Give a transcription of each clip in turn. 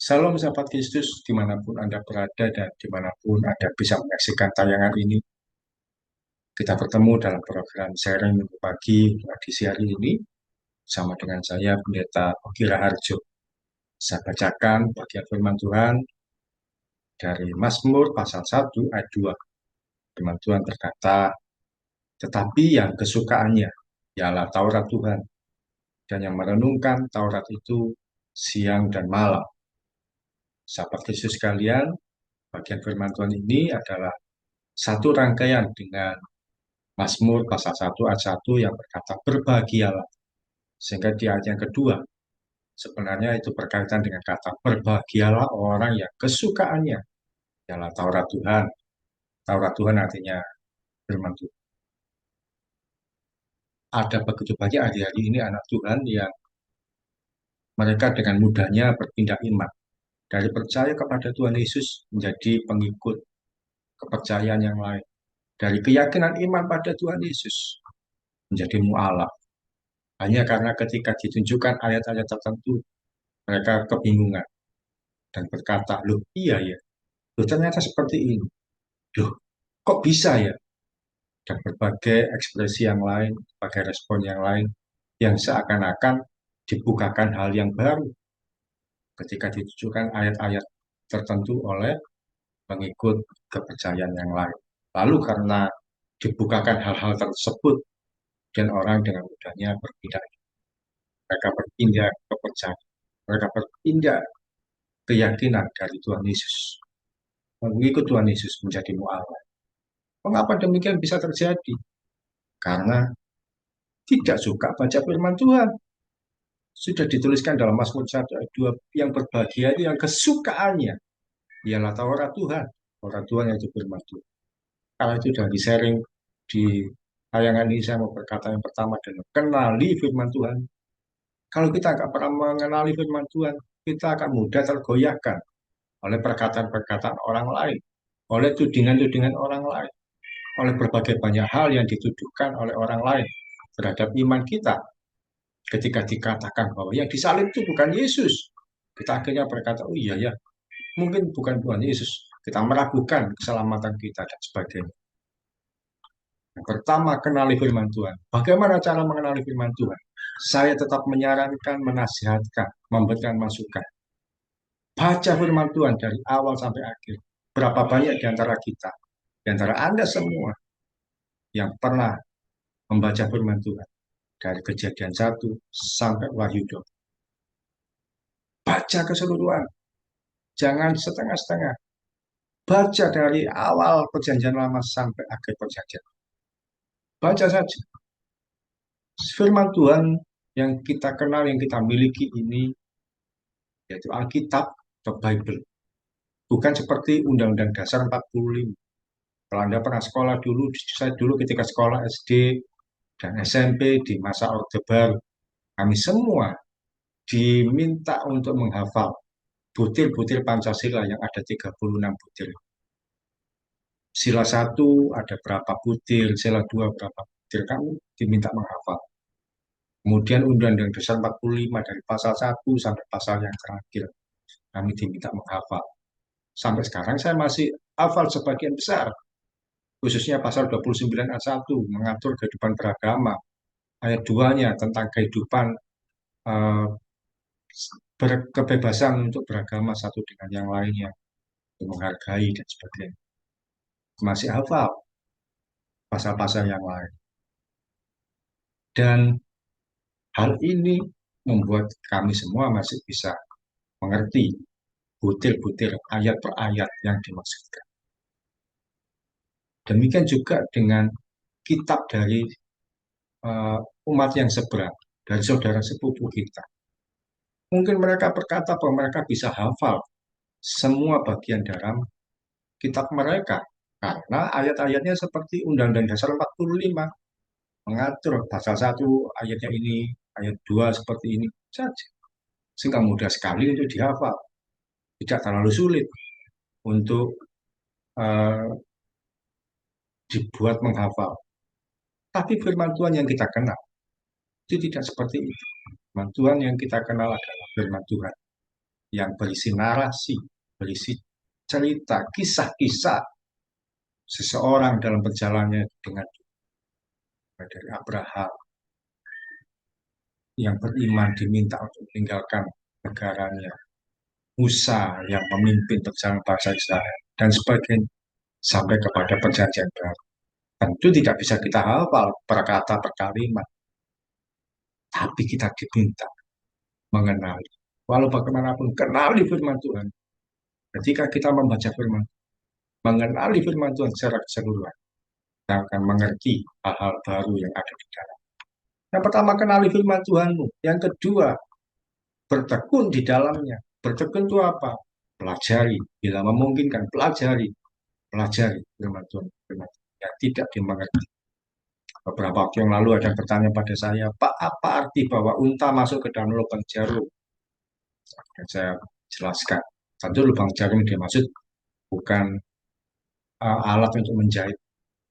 Salam sahabat Kristus dimanapun Anda berada dan dimanapun Anda bisa menyaksikan tayangan ini. Kita bertemu dalam program sharing minggu pagi edisi hari ini sama dengan saya Pendeta Ogi Raharjo. Saya bacakan bagian firman Tuhan dari Mazmur pasal 1 ayat 2. Firman Tuhan berkata, tetapi yang kesukaannya ialah Taurat Tuhan dan yang merenungkan Taurat itu siang dan malam. Sahabat Kristus sekalian, bagian firman Tuhan ini adalah satu rangkaian dengan Mazmur pasal 1 ayat 1 yang berkata berbahagialah. Sehingga di ayat yang kedua, sebenarnya itu berkaitan dengan kata berbahagialah orang yang kesukaannya ialah Taurat Tuhan. Taurat Tuhan artinya firman Tuhan. Ada begitu banyak hari-hari ini anak Tuhan yang mereka dengan mudahnya berpindah iman. Dari percaya kepada Tuhan Yesus menjadi pengikut kepercayaan yang lain. Dari keyakinan iman pada Tuhan Yesus menjadi mu'alaf. Hanya karena ketika ditunjukkan ayat-ayat tertentu, mereka kebingungan dan berkata, loh iya ya, loh ternyata seperti ini. Loh kok bisa ya? Dan berbagai ekspresi yang lain, berbagai respon yang lain, yang seakan-akan dibukakan hal yang baru ketika ditunjukkan ayat-ayat tertentu oleh pengikut kepercayaan yang lain. Lalu karena dibukakan hal-hal tersebut, dan orang dengan mudahnya berpindah. Mereka berpindah kepercayaan. Mereka berpindah keyakinan dari Tuhan Yesus. Mengikut Tuhan Yesus menjadi mu'alaf. Mengapa demikian bisa terjadi? Karena tidak suka baca firman Tuhan. Sudah dituliskan dalam Mazmur 1 ayat 2, yang berbahagia itu yang kesukaannya ialah Taurat Tuhan. Taurat Tuhan yaitu firman Tuhan. Kalau itu sudah di-sharing di tayangan ini, saya mau berkata yang pertama adalah kenali firman Tuhan. Kalau kita nggak pernah mengenali firman Tuhan, kita akan mudah tergoyahkan oleh perkataan-perkataan orang lain, oleh tudingan-tudingan orang lain, oleh berbagai banyak hal yang dituduhkan oleh orang lain terhadap iman kita. Ketika dikatakan bahwa yang disalib itu bukan Yesus, kita akhirnya berkata, oh iya ya, mungkin bukan Tuhan Yesus. Kita meragukan keselamatan kita dan sebagainya. Yang pertama, kenali firman Tuhan. Bagaimana cara mengenali firman Tuhan? Saya tetap menyarankan, menasihatkan, memberikan masukan. Baca firman Tuhan dari awal sampai akhir. Berapa banyak di antara kita, di antara Anda semua, yang pernah membaca firman Tuhan dari Kejadian 1 sampai Wahyu 2. Baca keseluruhan, jangan setengah-setengah. Baca dari awal perjanjian lama sampai akhir perjanjian. Baca saja. Firman Tuhan yang kita kenal, yang kita miliki ini, yaitu Alkitab atau Bible. Bukan seperti Undang-Undang Dasar 45. Kalau Anda pernah sekolah dulu, saya dulu ketika sekolah SD dan SMP di masa Orde Baru, kami semua diminta untuk menghafal butir-butir Pancasila yang ada 36 butir. Sila 1 ada berapa butir, sila 2 berapa butir, kami diminta menghafal. Kemudian Undang-Undang Dasar 45 dari pasal 1 sampai pasal yang terakhir, kami diminta menghafal. Sampai sekarang saya masih hafal sebagian besar, khususnya pasal 29 ayat 1 mengatur kehidupan beragama, ayat 2-nya tentang kehidupan eh, berkebebasan untuk beragama satu dengan yang lainnya, untuk menghargai dan sebagainya. Masih hafal pasal-pasal yang lain. Dan hal ini membuat kami semua masih bisa mengerti butir-butir ayat per ayat yang dimaksudkan. Demikian juga dengan kitab dari umat yang seberang, dari saudara sepupu kita. Mungkin mereka berkata bahwa mereka bisa hafal semua bagian dalam kitab mereka, karena ayat-ayatnya seperti Undang-Undang Dasar 45 mengatur pasal 1 ayatnya ini, ayat 2 seperti ini saja. Sehingga mudah sekali untuk dihafal. Tidak terlalu sulit untuk uh, dibuat menghafal. Tapi firman Tuhan yang kita kenal itu tidak seperti itu. Firman Tuhan yang kita kenal adalah firman Tuhan yang berisi narasi, berisi cerita, kisah-kisah seseorang dalam perjalanannya dengan dari Abraham yang beriman diminta untuk meninggalkan negaranya, Musa yang memimpin perjalanan bangsa Israel, dan sebagainya sampai kepada perjanjian baru. Tentu tidak bisa kita hafal per kata per kalimat, tapi kita diminta mengenali. Walau bagaimanapun, kenali firman Tuhan. Ketika kita membaca firman, mengenali firman Tuhan secara keseluruhan, kita akan mengerti hal-hal baru yang ada di dalam. Yang pertama, kenali firman Tuhanmu. Yang kedua, bertekun di dalamnya. Bertekun itu apa? Pelajari. Bila memungkinkan, pelajari. Pelajari firman Tuhan. Firman Tuhan yang tidak dimengerti. Beberapa waktu yang lalu ada yang bertanya pada saya, Pak, apa arti bahwa unta masuk ke dalam lubang jarum? Dan saya jelaskan. Tentu lubang jarum yang dimaksud bukan alat untuk menjahit.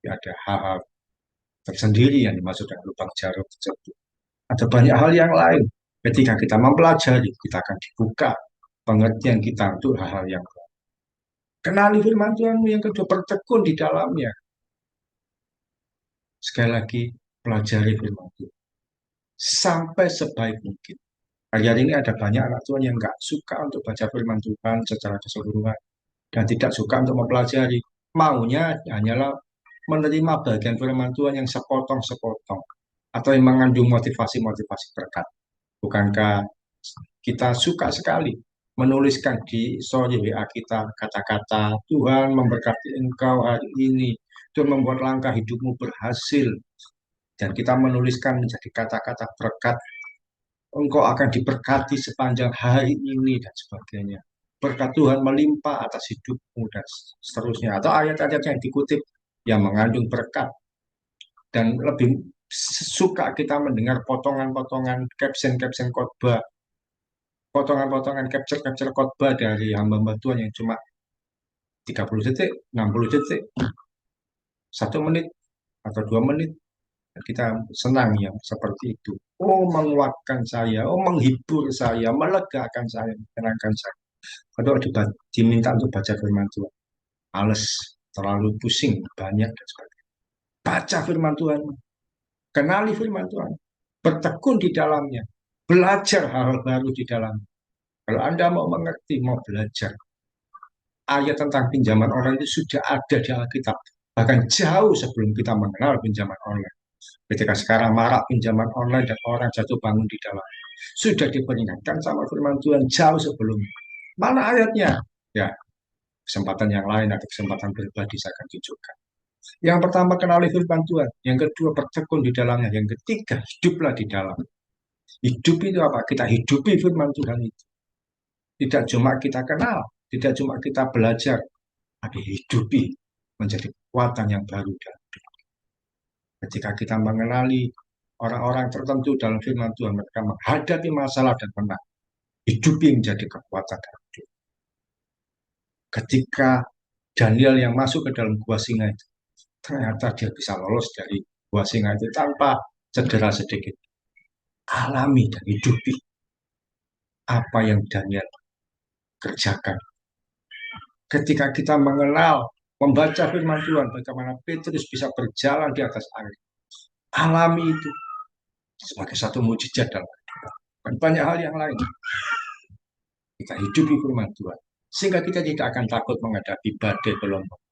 Ada hal-hal tersendiri yang dimaksud dengan lubang jarum tersebut. Ada banyak hal yang lain. Ketika kita mempelajari, kita akan dibuka pengertian kita untuk hal-hal yang lain. Kenali firman Tuhanmu, yang kedua bertekun di dalamnya. Sekali lagi, pelajari firman Tuhan. Sampai sebaik mungkin. Hari ini ada banyak anak Tuhan yang nggak suka untuk baca firman Tuhan secara keseluruhan. Dan tidak suka untuk mempelajari. Maunya hanyalah menerima bagian firman Tuhan yang sepotong-sepotong. Atau yang mengandung motivasi-motivasi berkat. Bukankah kita suka sekali menuliskan di story WA kita kata-kata Tuhan memberkati engkau hari ini, Tuhan membuat langkah hidupmu berhasil, dan kita menuliskan menjadi kata-kata berkat, engkau akan diberkati sepanjang hari ini dan sebagainya. Berkat Tuhan melimpah atas hidupmu dan seterusnya. Atau ayat-ayat yang dikutip yang mengandung berkat. Dan lebih suka kita mendengar potongan-potongan caption-caption khotbah, potongan-potongan capture-capture khotbah dari hamba-hamba Tuhan yang cuma 30 detik, 60 detik, 1 menit, atau 2 menit. Kita senang yang seperti itu. Oh, menguatkan saya, oh, menghibur saya, melegakan saya, menyenangkan saya. Kalau diminta untuk baca firman Tuhan, males, terlalu pusing, banyak, dan sebagainya. Baca firman Tuhan, kenali firman Tuhan, bertekun di dalamnya, belajar hal-hal baru di dalamnya. Kalau Anda mau mengerti, mau belajar, ayat tentang pinjaman online itu sudah ada di Alkitab. Bahkan jauh sebelum kita mengenal pinjaman online. Ketika sekarang marak pinjaman online dan orang jatuh bangun di dalam. Sudah diperingatkan sama firman Tuhan jauh sebelum. Mana ayatnya? Ya, kesempatan yang lain atau kesempatan pribadi saya akan tunjukkan. Yang pertama, kenali firman Tuhan. Yang kedua, bertekun di dalamnya. Yang ketiga, hiduplah di dalam. Hidup itu apa? Kita hidupi firman Tuhan itu. Tidak cuma kita kenal, tidak cuma kita belajar, tapi hidupi menjadi kekuatan yang baru. Ketika kita mengenali orang-orang tertentu dalam firman Tuhan, mereka menghadapi masalah dan menang. Hidupi menjadi kekuatan dalam hidup. Ketika Daniel yang masuk ke dalam gua singa itu, ternyata dia bisa lolos dari gua singa itu tanpa cedera sedikit. Alami dan hidupi apa yang Daniel kerjakan. Ketika kita mengenal, membaca firman Tuhan, bagaimana Petrus bisa berjalan di atas air. Alami itu sebagai satu mujizat dalam kehidupan. Dan banyak hal yang lain. Kita hidupi firman Tuhan. Sehingga kita tidak akan takut menghadapi badai gelombang.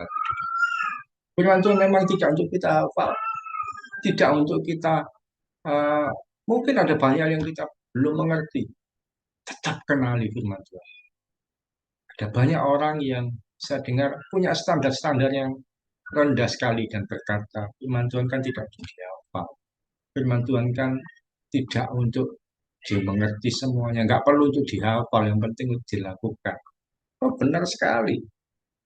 Firman Tuhan memang tidak untuk kita hafal. Tidak untuk kita, uh, mungkin ada banyak yang kita belum mengerti. Tetap kenali firman Tuhan. Ada banyak orang yang saya dengar punya standar-standar yang rendah sekali dan berkata, firman Tuhan kan tidak untuk dihafal. Firman Tuhan kan tidak untuk dimengerti semuanya, nggak perlu untuk dihafal, yang penting dilakukan. Oh, benar sekali.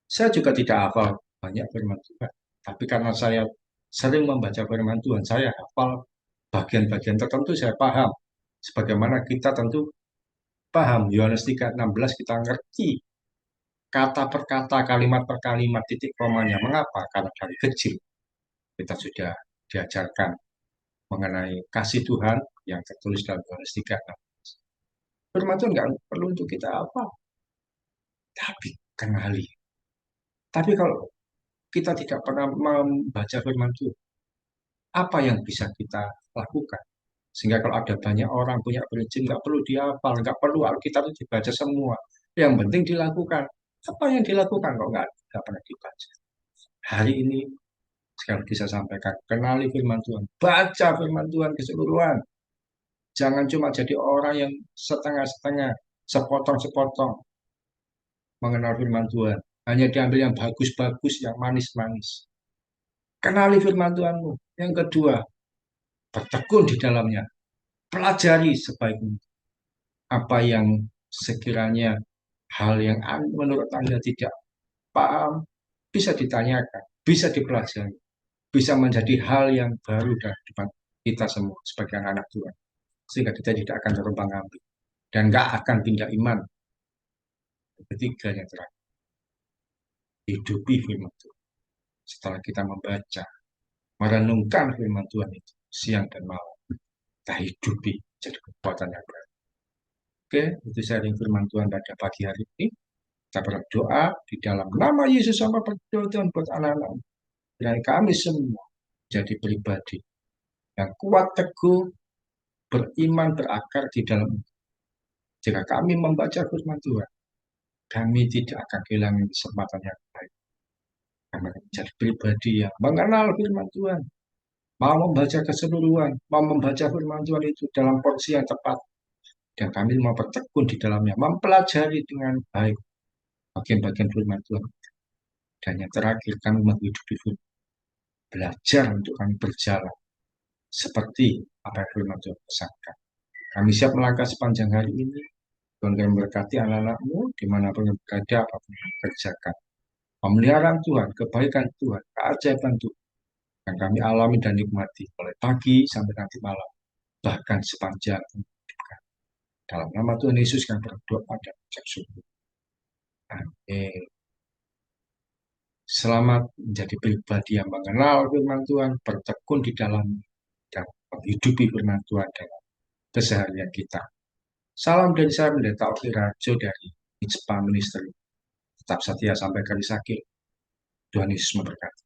Saya juga tidak hafal banyak firman Tuhan. Tapi karena saya sering membaca firman Tuhan, saya hafal bagian-bagian tertentu, saya paham. Sebagaimana kita tentu paham, Yohanes 3:16 kita ngerti kata per kata, kalimat per kalimat, titik komanya. Mengapa? Karena dari kecil kita sudah diajarkan mengenai kasih Tuhan yang tertulis dalam Yohanes 3:16. Firman Tuhan nggak perlu untuk kita apa, tapi kenali. Tapi kalau kita tidak pernah membaca firman Tuhan, apa yang bisa kita lakukan? Sehingga kalau ada banyak orang punya prinsip, nggak perlu dihafal, nggak perlu Alkitab itu dibaca semua. Yang penting dilakukan. Apa yang dilakukan kok nggak pernah dibaca? Hari ini, sekali lagi saya sampaikan, kenali firman Tuhan. Baca firman Tuhan keseluruhan. Jangan cuma jadi orang yang setengah-setengah, sepotong-sepotong mengenal firman Tuhan. Hanya diambil yang bagus-bagus, yang manis-manis. Kenali firman Tuhanmu. Yang kedua, bertekun di dalamnya. Pelajari sebaik mungkin. Apa yang sekiranya hal yang menurut Anda tidak paham, bisa ditanyakan, bisa dipelajari, bisa menjadi hal yang baru dari depan kita semua sebagai anak Tuhan. Sehingga kita tidak akan terombang-ambing dan nggak akan pindah iman. Ketiga yang terakhir, hidupi firman Tuhan. Setelah kita membaca, merenungkan firman Tuhan itu siang dan malam, kita hidupi jadi kekuatan yang baru. Oke, itu sharing firman Tuhan pada pagi hari ini. Kita berdoa di dalam nama Yesus sama berdoa Tuhan buat anak-anak. Dan kami semua jadi pribadi yang kuat teguh, beriman, berakar di dalam. Jika kami membaca firman Tuhan, kami tidak akan kehilangan kesempatan yang baik. Kami akan menjadi pribadi yang mengenal firman Tuhan, mau membaca keseluruhan, mau membaca firman Tuhan itu dalam porsi yang tepat. Dan kami mau bertekun di dalamnya, mempelajari dengan baik bagian-bagian firman Tuhan. Dan yang terakhir, kami menghidupi firman. Belajar untuk kami berjalan seperti apa yang firman Tuhan pesankan. Kami siap melangkah sepanjang hari ini. Tuhan kami berkati anak-anakmu, dimanapun yang berada, apapun yang kerjakan. Pemeliharaan Tuhan, kebaikan Tuhan, keajaiban Tuhan. Yang kami alami dan nikmati mulai pagi sampai nanti malam. Bahkan sepanjang hidup kami. Dalam nama Tuhan Yesus kami berdoa dan ucap syukur. Amin. Selamat menjadi pribadi yang mengenal firman Tuhan, bertekun di dalam dan menghidupi firman Tuhan dalam keseharian kita. Salam dari saya, Pendeta Oki Rajo dari Itspa Ministry. Tetap setia sampai kali sakit. Tuhan Yesus memberkati.